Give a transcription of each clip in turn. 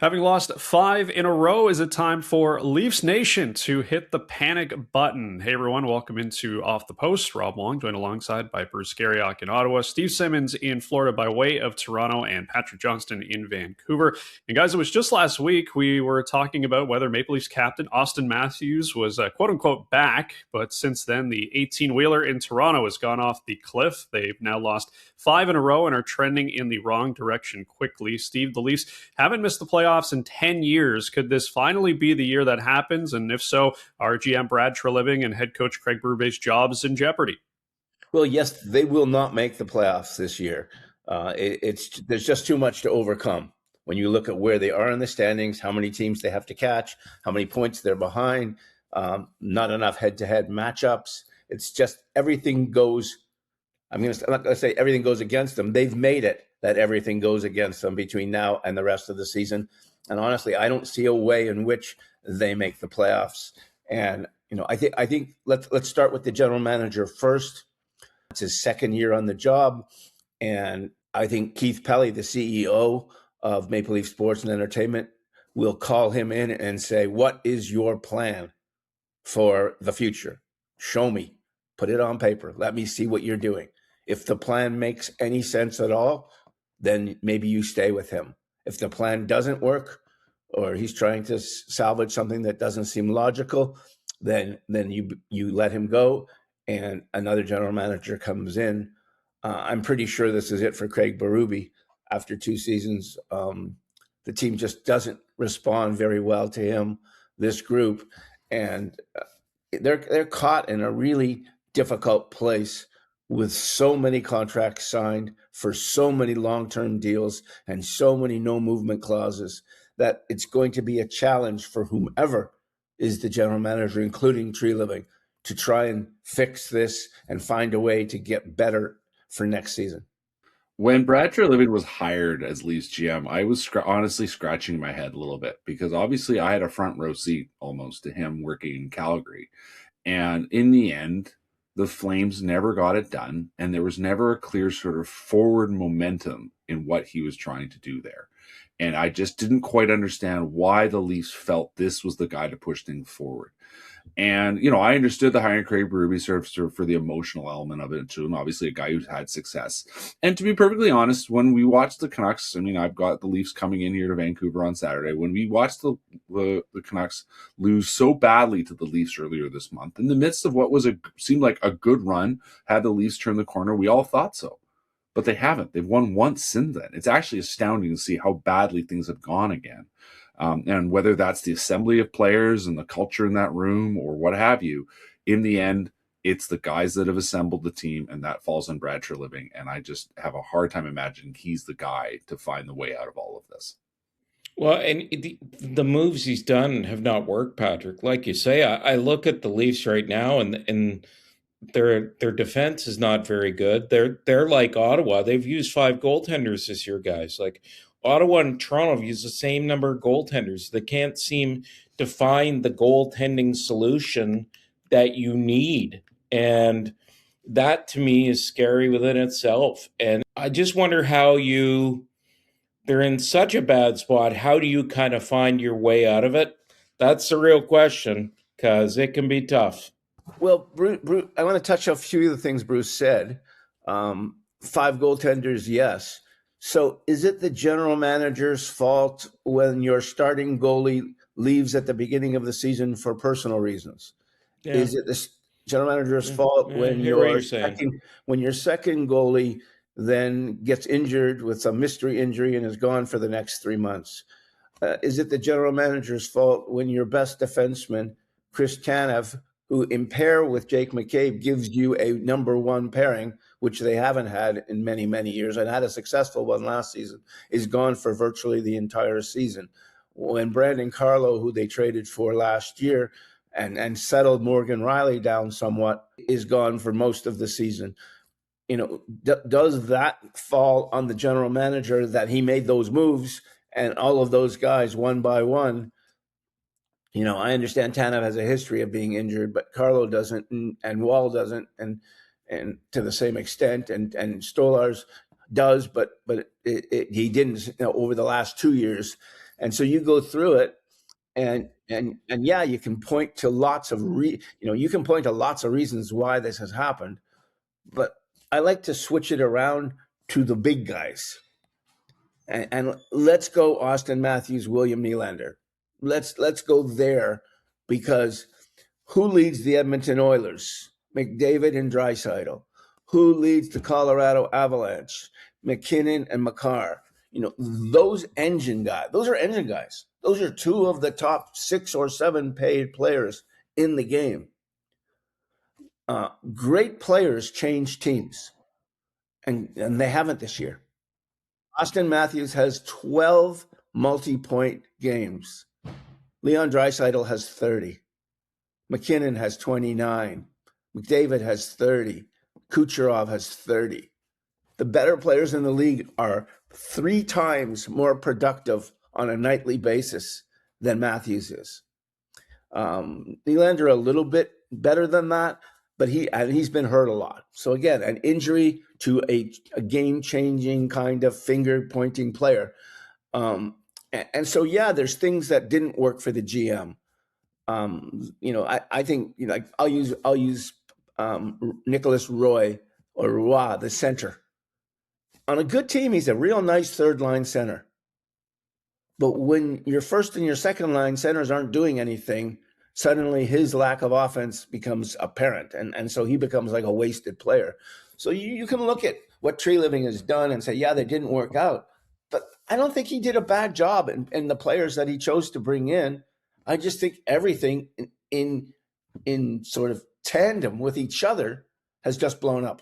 Having lost 5 in a row, is it time for Leafs Nation to hit the panic button? Hey everyone, welcome into Off the Post. Rob Wong, joined alongside by Bruce Garrioch in Ottawa, Steve Simmons in Florida by way of Toronto, and Patrick Johnston in Vancouver. And guys, it was just last week we were talking about whether Maple Leafs captain Austin Matthews was quote-unquote back, but since then the 18-wheeler in Toronto has gone off the cliff. They've now lost 5 in a row and are trending in the wrong direction quickly. Steve, the Leafs haven't missed the playoffs in 10 years. Could this finally be the year that happens? And if so, are GM Brad Treliving and head coach Craig Berube's jobs in jeopardy? Well, yes, they will not make the playoffs this year. There's just too much to overcome. When you look at where they are in the standings, how many teams they have to catch, how many points they're behind, not enough head-to-head matchups. It's just everything goes. I'm not going to say everything goes against them. They've made it that everything goes against them between now and the rest of the season. And honestly, I don't see a way in which they make the playoffs. And I think let's start with the general manager first. It's his second year on the job, and I think Keith Pelley, the CEO of Maple Leaf Sports and Entertainment, will call him in and say, "What is your plan for the future? Show me. Put it on paper. Let me see what you're doing. If the plan makes any sense at all, then maybe you stay with him. If the plan doesn't work, or he's trying to salvage something that doesn't seem logical, then you let him go and another general manager comes in." I'm pretty sure this is it for Craig Berube. After 2 seasons, the team just doesn't respond very well to him, this group, and they're caught in a really difficult place with so many contracts signed for so many long-term deals and so many no-movement clauses that it's going to be a challenge for whomever is the general manager, including Treliving, to try and fix this and find a way to get better for next season. When Brad Treliving was hired as Leafs GM, I was honestly scratching my head a little bit because obviously I had a front row seat almost to him working in Calgary. And in the end, the Flames never got it done, and there was never a clear sort of forward momentum in what he was trying to do there. And I just didn't quite understand why the Leafs felt this was the guy to push things forward. And, I understood the hiring Craig Berube sort of for the emotional element of it too, and obviously a guy who's had success. And to be perfectly honest, when we watched the Canucks, I've got the Leafs coming in here to Vancouver on Saturday. When we watched the Canucks lose so badly to the Leafs earlier this month, in the midst of what seemed like a good run, had the Leafs turned the corner, we all thought so. But they haven't. They've won once since then. It's actually astounding to see how badly things have gone again. And whether that's the assembly of players and the culture in that room or what have you, in the end, it's the guys that have assembled the team, and that falls on Brad Treliving. And I just have a hard time imagining he's the guy to find the way out of all of this. Well, and the moves he's done have not worked, Patrick. Like you say, I look at the Leafs right now, and their defense is not very good. They're like Ottawa. They've used 5 goaltenders this year, guys. Like Ottawa and Toronto have used the same number of goaltenders. They can't seem to find the goaltending solution that you need. And that to me is scary within itself. And I just wonder how they're in such a bad spot. How do you kind of find your way out of it? That's the real question, because it can be tough. Well, Bruce, I want to touch on a few of the things Bruce said. 5 goaltenders, yes. So is it the general manager's fault when your starting goalie leaves at the beginning of the season for personal reasons? Yeah. Is it the general manager's fault when your second goalie then gets injured with some mystery injury and is gone for the next 3 months? Is it the general manager's fault when your best defenseman, Chris Tanev, who in pair with Jake McCabe gives you a number 1 pairing, which they haven't had in many, many years, and had a successful one last season, is gone for virtually the entire season? When Brandon Carlo, who they traded for last year and settled Morgan Riley down somewhat, is gone for most of the season. Does that fall on the general manager that he made those moves and all of those guys one by one? I understand Tanev has a history of being injured, but Carlo doesn't, and Wall doesn't, and to the same extent, and Stolarz does, but he didn't over the last 2 years. And so you go through it, and yeah, you can point to lots of reasons why this has happened, but I like to switch it around to the big guys. And let's go Austin Matthews, William Nylander. Let's go there, because who leads the Edmonton Oilers? McDavid and Draisaitl. Who leads the Colorado Avalanche? McKinnon and Makar. Those engine guys. Those are engine guys. Those are two of the top 6 or 7 paid players in the game. Great players change teams, and they haven't this year. Austin Matthews has 12 multi-point games. Leon Draisaitl has 30. McKinnon has 29. McDavid has 30. Kucherov has 30. The better players in the league are 3 times more productive on a nightly basis than Matthews is. Nylander a little bit better than that, but he's been hurt a lot. So again, an injury to a game-changing kind of finger-pointing player. And so, yeah, there's things that didn't work for the GM. I think, I'll use Nicholas Roy, the center. On a good team, he's a real nice third-line center. But when your first and your second-line centers aren't doing anything, suddenly his lack of offense becomes apparent, and so he becomes like a wasted player. So you can look at what Treliving has done and say, yeah, they didn't work out. But I don't think he did a bad job in the players that he chose to bring in. I just think everything in sort of tandem with each other has just blown up.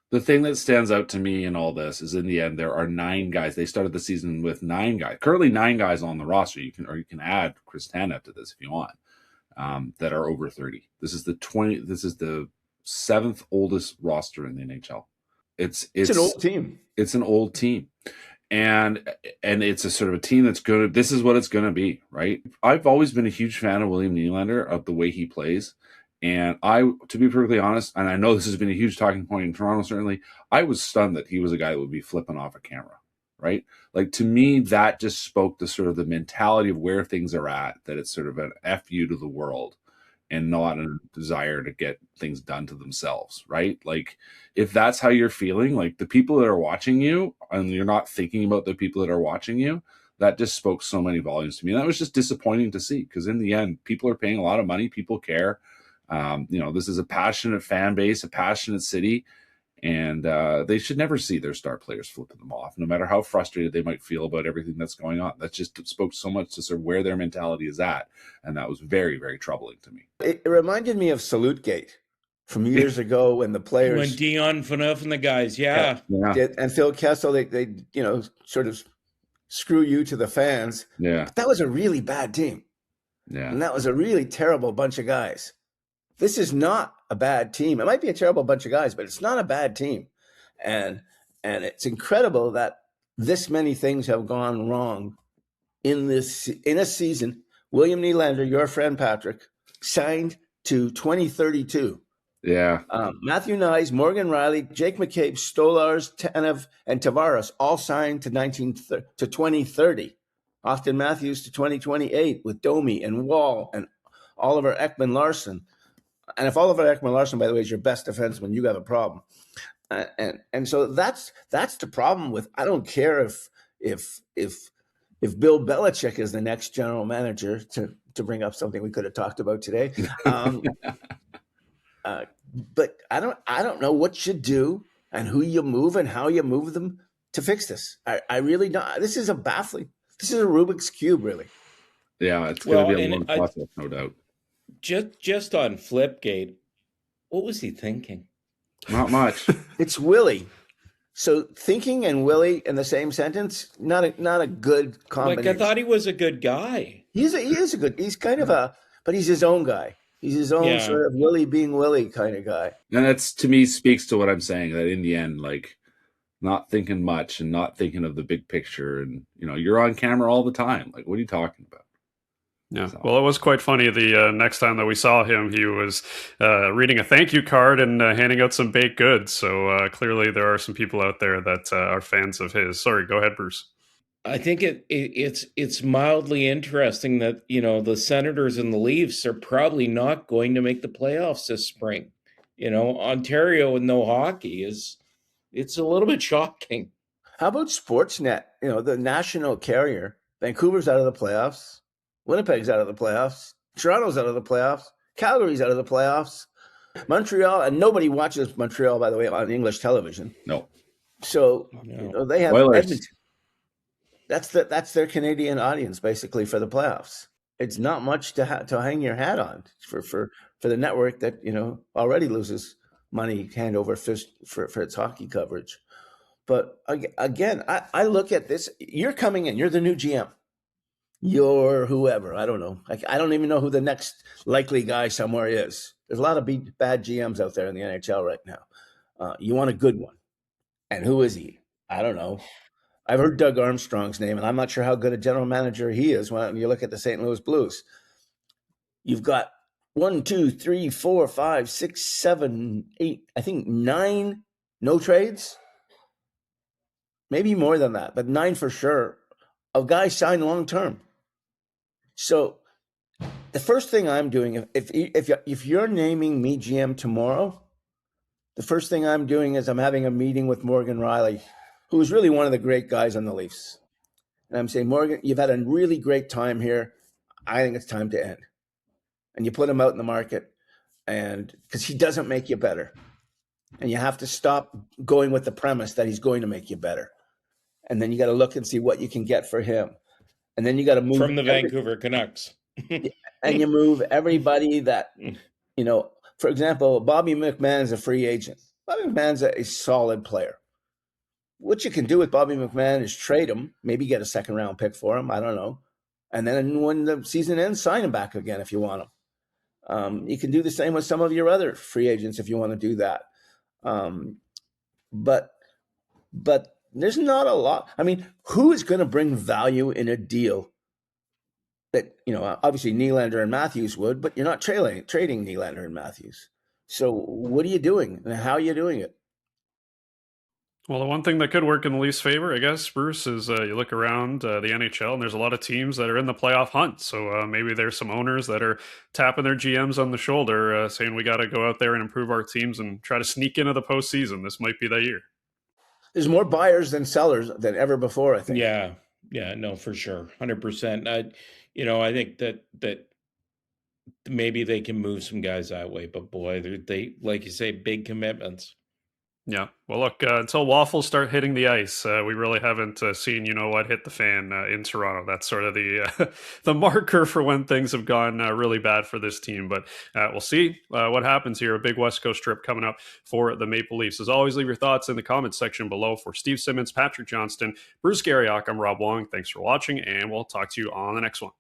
The thing that stands out to me in all this is, in the end, there are 9 guys. They started the season with 9 guys. Currently 9 guys on the roster. You can add Chris Tanev to this if you want, that are over 30. This is the 7th oldest roster in the NHL. It's an old team. It's an old team. And it's a sort of a team that's this is what it's going to be, right? I've always been a huge fan of William Nylander, of the way he plays. And to be perfectly honest, and I know this has been a huge talking point in Toronto, certainly, I was stunned that he was a guy that would be flipping off a camera, right? Like, to me, that just spoke to sort of the mentality of where things are at, that it's sort of an F you to the world and not a desire to get things done to themselves, right? Like, if that's how you're feeling, like the people that are watching you, and you're not thinking about the people that are watching you, that just spoke so many volumes to me. And that was just disappointing to see, because in the end, people are paying a lot of money. People care. This is a passionate fan base, a passionate city, and they should never see their star players flipping them off, no matter how frustrated they might feel about everything that's going on. That just spoke so much to sort of where their mentality is at, and that was very, very troubling to me. It reminded me of Salutgate from years ago, when the players, when Dion Phaneuf and the guys, yeah. And Phil Kessel, they sort of screw you to the fans. Yeah, but that was a really bad team. Yeah, and that was a really terrible bunch of guys. This is not a bad team. It might be a terrible bunch of guys, but it's not a bad team. And it's incredible that this many things have gone wrong in a season. William Nylander, your friend Patrick, signed to 2032. Yeah. Matthew Nyes, Morgan Riley, Jake McCabe, Stolars, Tanev, and Tavares all signed to 2030. Austin Matthews to 2028 with Domi and Wall and Oliver Ekman-Larsson. And if Oliver Ekman-Larsson, by the way, is your best defenseman, you have a problem. And so that's the problem with. I don't care if Bill Belichick is the next general manager, to bring up something we could have talked about today. But I don't know what you do and who you move and how you move them to fix this. I really don't. This is a Rubik's Cube, really. Yeah, it's going to be a long process, no doubt. Just on Flipgate, what was he thinking? Not much. It's Willie. So thinking and Willie in the same sentence, not a good combination. Like, I thought he was a good guy. He is a good. He's kind of but he's his own guy. He's his own sort of Willie being Willie kind of guy. And that's, to me, speaks to what I'm saying, that in the end, like, not thinking much and not thinking of the big picture, and you're on camera all the time. Like, what are you talking about? Yeah, well, it was quite funny. The next time that we saw him, he was reading a thank you card and handing out some baked goods. So clearly there are some people out there that are fans of his. Sorry, go ahead, Bruce. I think it's mildly interesting that, you know, the Senators and the Leafs are probably not going to make the playoffs this spring. You know, Ontario with no hockey it's a little bit shocking. How about Sportsnet? You know, the national carrier. Vancouver's out of the playoffs. Winnipeg's out of the playoffs. Toronto's out of the playoffs. Calgary's out of the playoffs. Montreal, and nobody watches Montreal, by the way, on English television. No. So No. you know, they have Oilers. Edmonton. That's their Canadian audience basically for the playoffs. It's not much to hang your hat on for the network that, you know, already loses money hand over fist for its hockey coverage. But again, I look at this. You're coming in. You're the new GM. You're whoever. I don't know. I don't even know who the next likely guy somewhere is. There's a lot of bad GMs out there in the NHL right now. You want a good one. And who is he? I don't know. I've heard Doug Armstrong's name, and I'm not sure how good a general manager he is when you look at the St. Louis Blues. You've got 1, 2, 3, 4, 5, 6, 7, 8, I think 9 no trades. Maybe more than that, but 9 for sure, of guys signed long term. So the first thing I'm doing, if you're naming me GM tomorrow, the first thing I'm doing is I'm having a meeting with Morgan Riley, who is really one of the great guys on the Leafs. And I'm saying, Morgan, you've had a really great time here. I think it's time to end. And you put him out in the market, and because he doesn't make you better. And you have to stop going with the premise that he's going to make you better. And then you got to look and see what you can get for him. And then you got to move from the Vancouver Canucks. And you move everybody that, you know, for example, Bobby McMahon is a free agent. Bobby McMahon's a solid player. What you can do with Bobby McMahon is trade him, maybe get a second round pick for him. I don't know. And then when the season ends, sign him back again if you want him. You can do the same with some of your other free agents if you want to do that. But there's not a lot. I mean, who is going to bring value in a deal that, you know, obviously Nylander and Matthews would, but you're not trading Nylander and Matthews. So what are you doing and how are you doing it? Well, the one thing that could work in the Leafs' favor, I guess, Bruce, is you look around the NHL and there's a lot of teams that are in the playoff hunt. So maybe there's some owners that are tapping their GMs on the shoulder saying we got to go out there and improve our teams and try to sneak into the postseason. This might be the year. There's more buyers than sellers than ever before, I think. Yeah, no, for sure. 100%. You know, I think that maybe they can move some guys that way, but boy, they like you say, big commitments. Yeah. Well, look, until waffles start hitting the ice, we really haven't seen, you know what, hit the fan in Toronto. That's sort of the the marker for when things have gone really bad for this team. But we'll see what happens here. A big West Coast trip coming up for the Maple Leafs. As always, leave your thoughts in the comments section below. For Steve Simmons, Patrick Johnston, Bruce Garrioch, I'm Rob Wong. Thanks for watching, and we'll talk to you on the next one.